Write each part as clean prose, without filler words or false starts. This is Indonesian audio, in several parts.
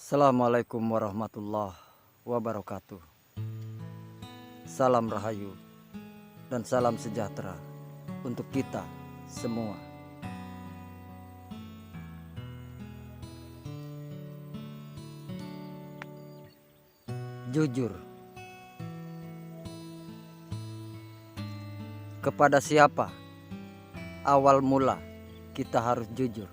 Assalamualaikum warahmatullahi wabarakatuh. Salam rahayu dan salam sejahtera untuk kita semua. Jujur. Kepada siapa awal mula kita harus jujur?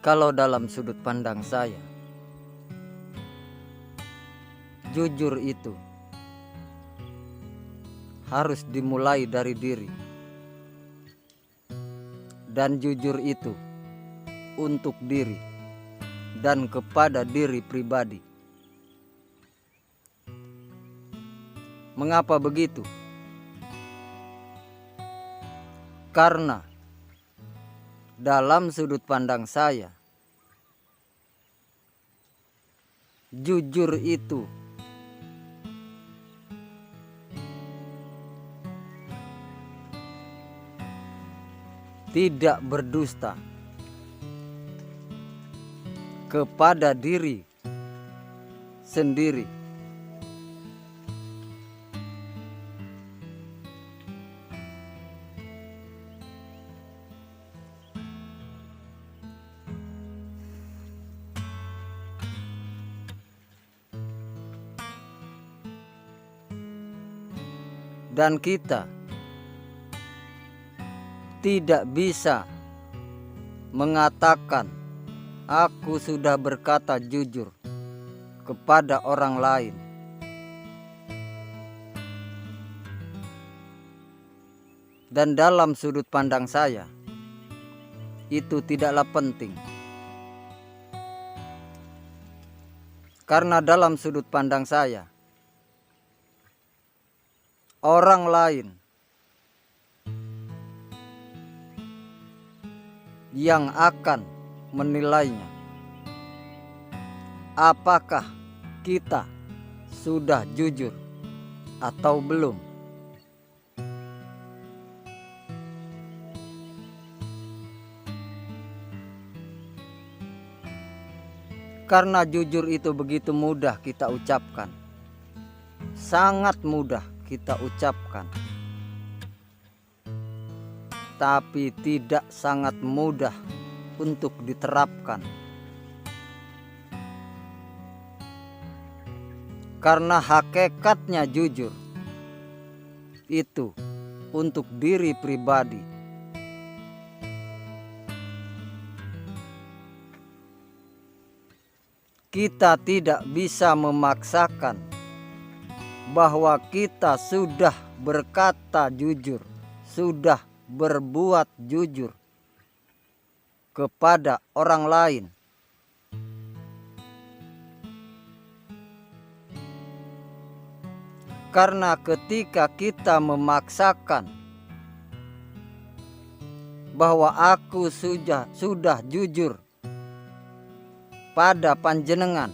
Kalau dalam sudut pandang saya, jujur itu harus dimulai dari diri. Dan jujur itu untuk diri dan kepada diri pribadi. Mengapa begitu? Karena dalam sudut pandang saya, jujur itu tidak berdusta kepada diri sendiri. Dan kita tidak bisa mengatakan aku sudah berkata jujur kepada orang lain. Dan dalam sudut pandang saya, itu tidaklah penting. Karena dalam sudut pandang saya, orang lain yang akan menilainya. Apakah kita sudah jujur atau belum? Karena jujur itu begitu mudah kita ucapkan. Sangat mudah kita ucapkan. Tapi tidak sangat mudah untuk diterapkan. Karena hakikatnya jujur itu untuk diri pribadi. Kita tidak bisa memaksakan bahwa kita sudah berkata jujur, sudah berbuat jujur kepada orang lain. Karena ketika kita memaksakan bahwa aku sudah jujur pada panjenengan,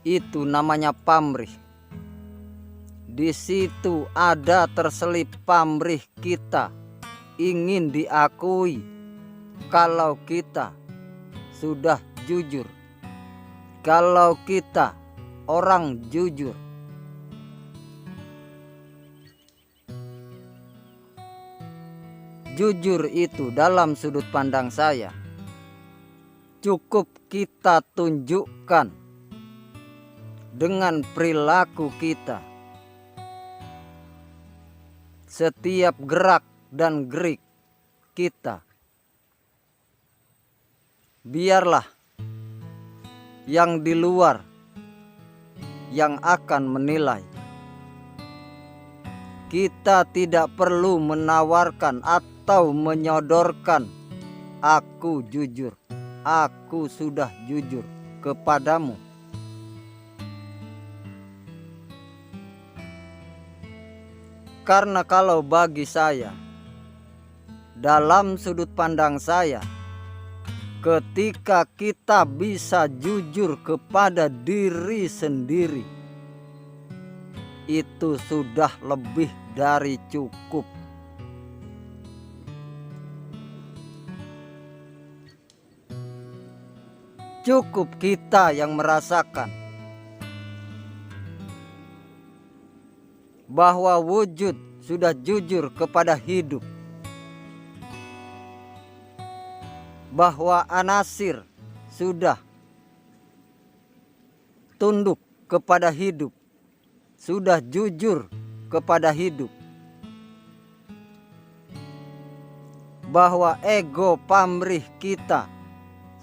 itu namanya pamrih. Di situ ada terselip pamrih kita ingin diakui kalau kita sudah jujur, kalau kita orang jujur. Jujur itu dalam sudut pandang saya cukup kita tunjukkan dengan perilaku kita. Setiap gerak dan gerik kita. Biarlah yang di luar yang akan menilai. Kita tidak perlu menawarkan atau menyodorkan aku jujur, aku sudah jujur kepadamu. Karena kalau bagi saya, dalam sudut pandang saya, Ketika kita bisa jujur kepada diri sendiri, itu sudah lebih dari cukup. Cukup kita yang merasakan bahwa wujud sudah jujur kepada hidup, bahwa anasir sudah tunduk kepada hidup, sudah jujur kepada hidup, bahwa ego pamrih kita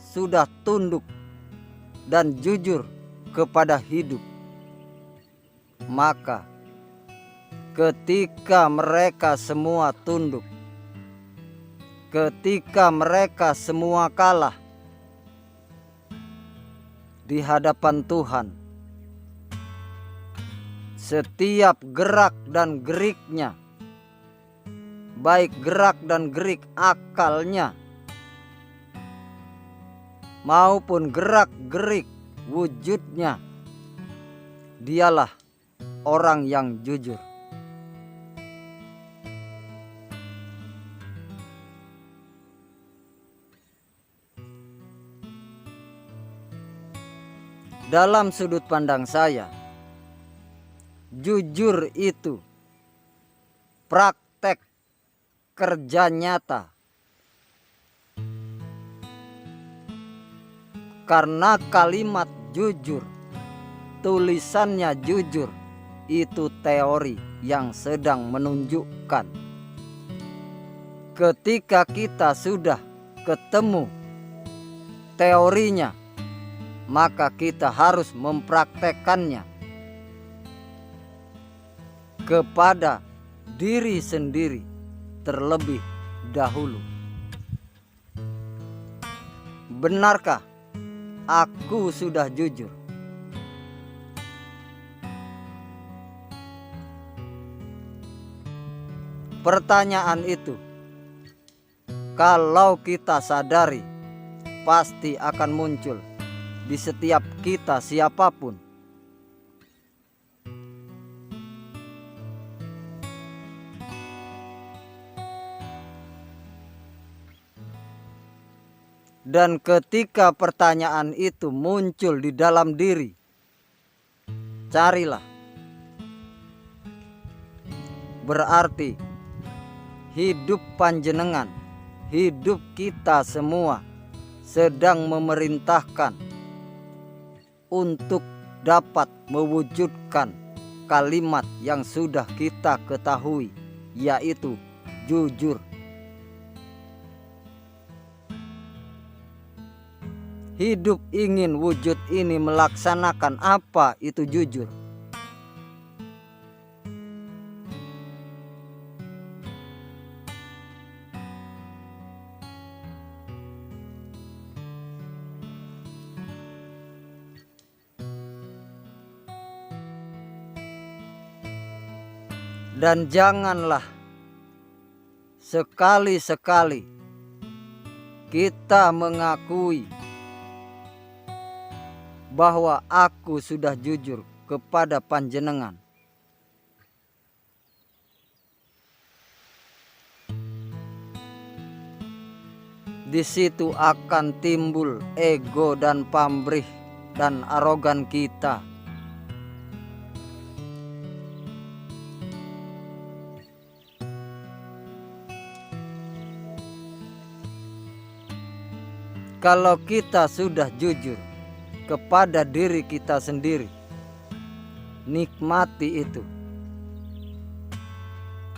sudah tunduk dan jujur kepada hidup. Maka ketika mereka semua tunduk, ketika mereka semua kalah di hadapan Tuhan, setiap gerak dan geriknya, baik gerak dan gerik akalnya maupun gerak gerik wujudnya, dialah orang yang jujur. Dalam sudut pandang saya, jujur itu praktek kerja nyata. Karena kalimat jujur, tulisannya jujur, itu teori yang sedang menunjukkan. Ketika kita sudah ketemu teorinya, maka kita harus mempraktekkannya kepada diri sendiri terlebih dahulu. Benarkah aku sudah jujur? Pertanyaan itu, kalau kita sadari, pasti akan muncul di setiap kita siapapun. Dan ketika pertanyaan itu muncul di dalam diri, carilah. Berarti hidup panjenengan, hidup kita semua sedang memerintahkan untuk dapat mewujudkan kalimat yang sudah kita ketahui, yaitu jujur. Hidup ingin wujud ini melaksanakan apa itu jujur? Dan janganlah sekali-sekali kita mengakui bahwa aku sudah jujur kepada panjenengan. Di situ akan timbul ego dan pamrih dan arogan kita. Kalau kita sudah jujur kepada diri kita sendiri, nikmati itu.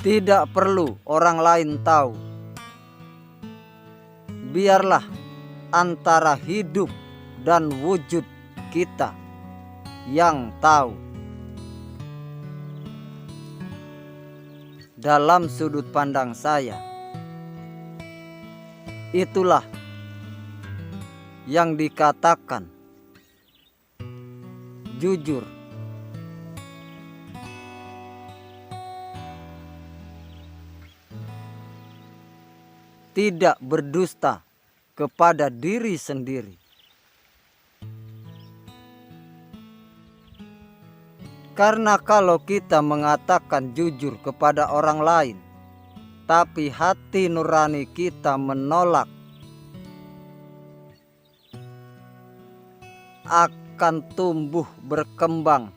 Tidak perlu orang lain tahu. Biarlah antara hidup dan wujud kita yang tahu. Dalam sudut pandang saya, itulah yang dikatakan jujur. Tidak berdusta kepada diri sendiri. Karena kalau kita mengatakan jujur kepada orang lain, tapi hati nurani kita menolak, akan tumbuh berkembang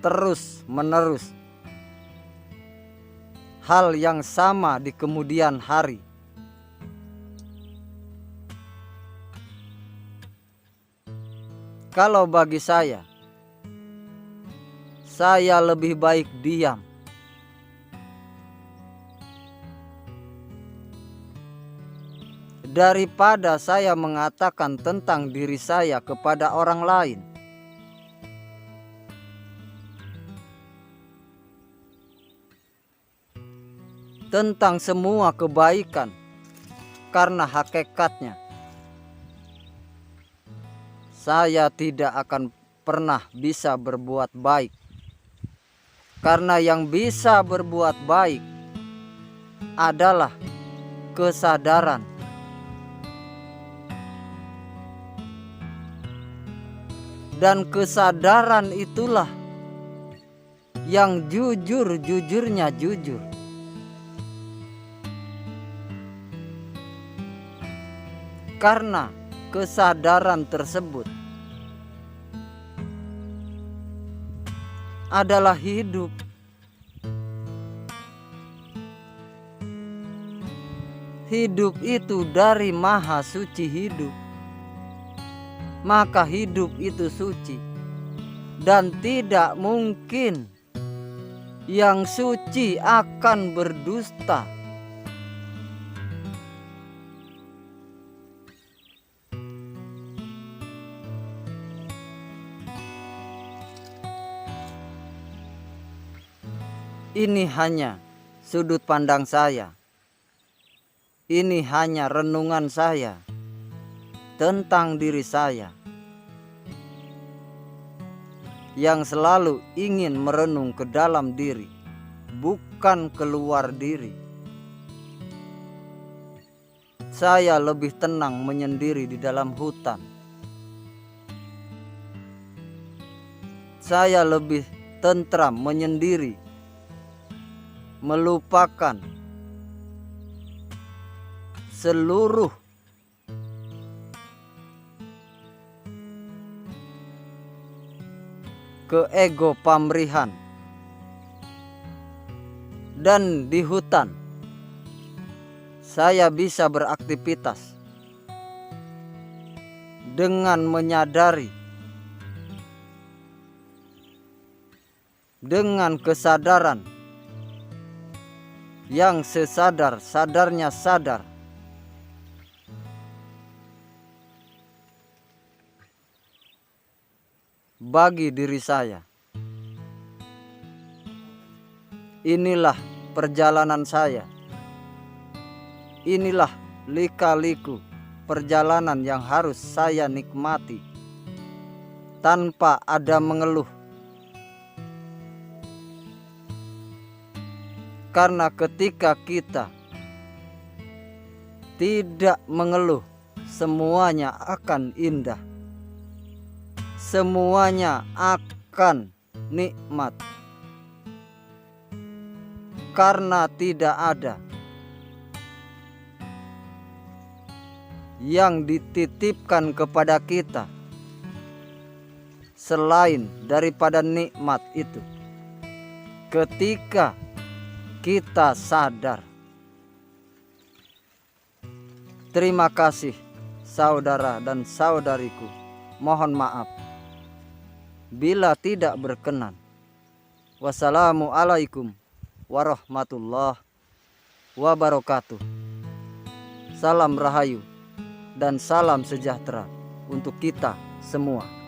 terus menerus hal yang sama di kemudian hari. Kalau bagi saya lebih baik diam daripada saya mengatakan tentang diri saya kepada orang lain. Tentang semua kebaikan, karena hakikatnya saya tidak akan pernah bisa berbuat baik. Karena yang bisa berbuat baik adalah kesadaran. Dan kesadaran itulah yang jujur-jujurnya jujur. Karena kesadaran tersebut adalah hidup. Hidup itu dari Maha Suci hidup. Maka hidup itu suci. Dan tidak mungkin yang suci akan berdusta. Ini hanya sudut pandang saya. Ini hanya renungan saya tentang diri saya yang selalu ingin merenung ke dalam diri, bukan keluar diri. Saya lebih tenang menyendiri di dalam hutan. Saya lebih tentram menyendiri, melupakan seluruh keego pamrihan. Dan di hutan saya bisa beraktivitas dengan menyadari, dengan kesadaran yang sesadar-sadarnya sadar. Bagi diri saya, inilah perjalanan saya. Inilah lika-liku perjalanan yang harus saya nikmati tanpa ada mengeluh. Karena ketika kita tidak mengeluh, semuanya akan indah. Semuanya akan nikmat. Karena tidak ada yang dititipkan kepada kita selain daripada nikmat itu. Ketika kita sadar. Terima kasih saudara dan saudariku. Mohon maaf bila tidak berkenan. Wassalamualaikum warahmatullahi wabarakatuh. Salam rahayu dan salam sejahtera untuk kita semua.